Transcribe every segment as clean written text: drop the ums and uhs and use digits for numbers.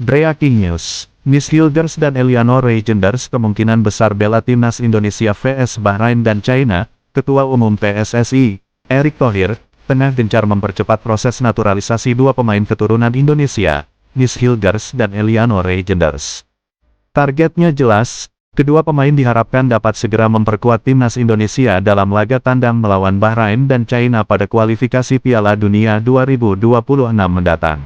Breaking news, Miss Hilders dan Eliano Reijenders kemungkinan besar bela timnas Indonesia vs Bahrain dan China. Ketua Umum PSSI, Erick Thohir, tengah gencar mempercepat proses naturalisasi dua pemain keturunan Indonesia, Miss Hilders dan Eliano Reijenders. Targetnya jelas, kedua pemain diharapkan dapat segera memperkuat timnas Indonesia dalam laga tandang melawan Bahrain dan China pada kualifikasi Piala Dunia 2026 mendatang.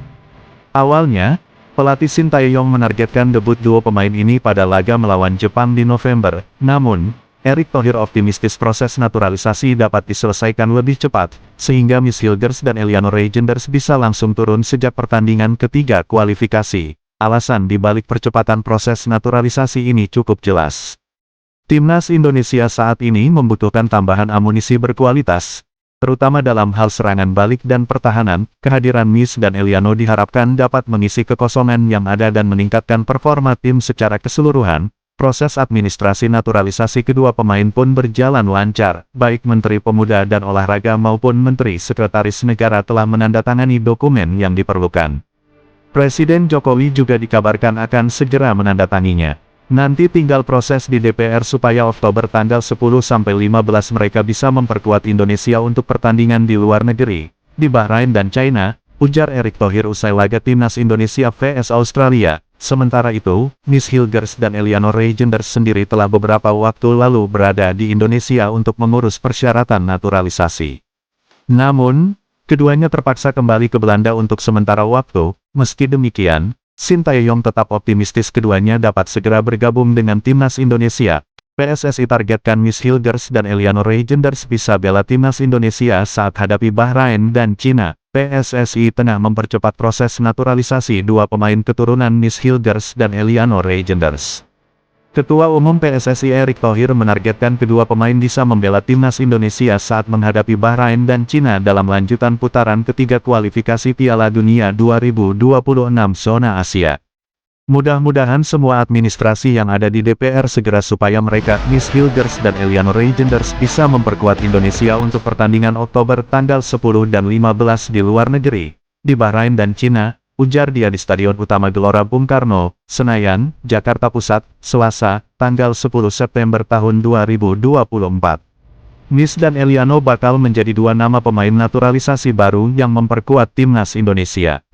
Awalnya, pelatih Shin Tae-yong menargetkan debut dua pemain ini pada laga melawan Jepang di November, namun, Erick Thohir optimistis proses naturalisasi dapat diselesaikan lebih cepat, sehingga Miss Hilders dan Eliano Reijenders bisa langsung turun sejak pertandingan ketiga kualifikasi. Alasan di balik percepatan proses naturalisasi ini cukup jelas. Timnas Indonesia saat ini membutuhkan tambahan amunisi berkualitas, terutama dalam hal serangan balik dan pertahanan. Kehadiran Miss dan Eliano diharapkan dapat mengisi kekosongan yang ada dan meningkatkan performa tim secara keseluruhan. Proses administrasi naturalisasi kedua pemain pun berjalan lancar, baik Menteri Pemuda dan Olahraga maupun Menteri Sekretaris Negara telah menandatangani dokumen yang diperlukan. Presiden Jokowi juga dikabarkan akan segera menandatanginya. Nanti tinggal proses di DPR supaya Oktober tanggal 10-15 mereka bisa memperkuat Indonesia untuk pertandingan di luar negeri, di Bahrain dan China, ujar Erick Thohir usai laga timnas Indonesia vs Australia. Sementara itu, Miss Hilders dan Eliano Reijenders sendiri telah beberapa waktu lalu berada di Indonesia untuk mengurus persyaratan naturalisasi. Namun, keduanya terpaksa kembali ke Belanda untuk sementara waktu. Meski demikian, Shin Tae-yong tetap optimistis keduanya dapat segera bergabung dengan timnas Indonesia. PSSI targetkan Miss Hilders dan Eliano Reijenders bisa bela timnas Indonesia saat hadapi Bahrain dan China. PSSI tengah mempercepat proses naturalisasi dua pemain keturunan Miss Hilders dan Eliano Reijenders. Ketua Umum PSSI Erick Thohir menargetkan kedua pemain bisa membela timnas Indonesia saat menghadapi Bahrain dan China dalam lanjutan putaran ketiga kualifikasi Piala Dunia 2026 zona Asia. Mudah-mudahan semua administrasi yang ada di DPR segera supaya mereka, Miss Hilders dan Eliano Reijenders bisa memperkuat Indonesia untuk pertandingan Oktober tanggal 10 dan 15 di luar negeri, di Bahrain dan China, ujar dia di Stadion Utama Gelora Bung Karno, Senayan, Jakarta Pusat, Selasa, tanggal 10 September tahun 2024. Miss dan Eliano bakal menjadi dua nama pemain naturalisasi baru yang memperkuat timnas Indonesia.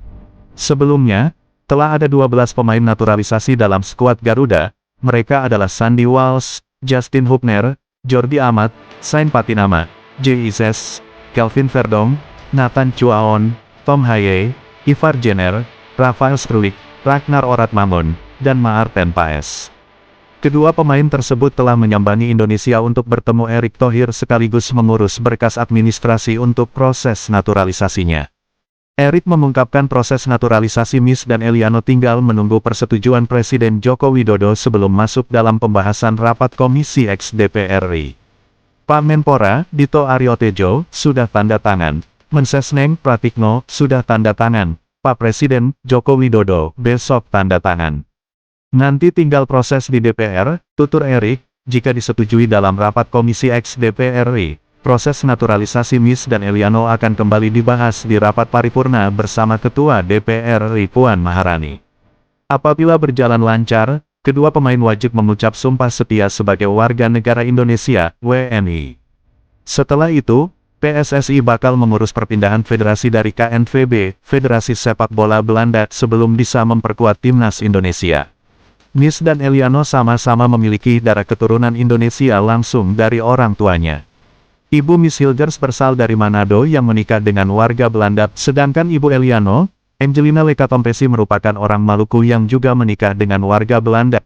Sebelumnya, telah ada 12 pemain naturalisasi dalam skuad Garuda. Mereka adalah Sandy Walsh, Justin Hubner, Jordi Amat, Sain Patinama, Jay Ises, Kelvin Verdong, Nathan Chuaon, Tom Haye, Ivar Jenner, Rafael Struijk, Ragnar Oratmamon, dan Maarten Paes. Kedua pemain tersebut telah menyambangi Indonesia untuk bertemu Erick Thohir sekaligus mengurus berkas administrasi untuk proses naturalisasinya. Erick mengungkapkan proses naturalisasi Miss dan Eliano tinggal menunggu persetujuan Presiden Joko Widodo sebelum masuk dalam pembahasan rapat Komisi X DPR RI. Pak Menpora, Dito Aryo Tejo, sudah tanda tangan. Mensesneng Pratikno, sudah tanda tangan. Pak Presiden, Joko Widodo, besok tanda tangan. Nanti tinggal proses di DPR, tutur Erick, jika disetujui dalam rapat Komisi X DPR RI. Proses naturalisasi Miss dan Eliano akan kembali dibahas di rapat paripurna bersama Ketua DPR RI Puan Maharani. Apabila berjalan lancar, kedua pemain wajib mengucap sumpah setia sebagai warga negara Indonesia, WNI. Setelah itu, PSSI bakal mengurus perpindahan federasi dari KNVB, Federasi Sepak Bola Belanda, sebelum bisa memperkuat timnas Indonesia. Miss dan Eliano sama-sama memiliki darah keturunan Indonesia langsung dari orang tuanya. Ibu Miss Hilders berasal dari Manado yang menikah dengan warga Belanda, sedangkan Ibu Eliano, Angelina Lekatompesi merupakan orang Maluku yang juga menikah dengan warga Belanda.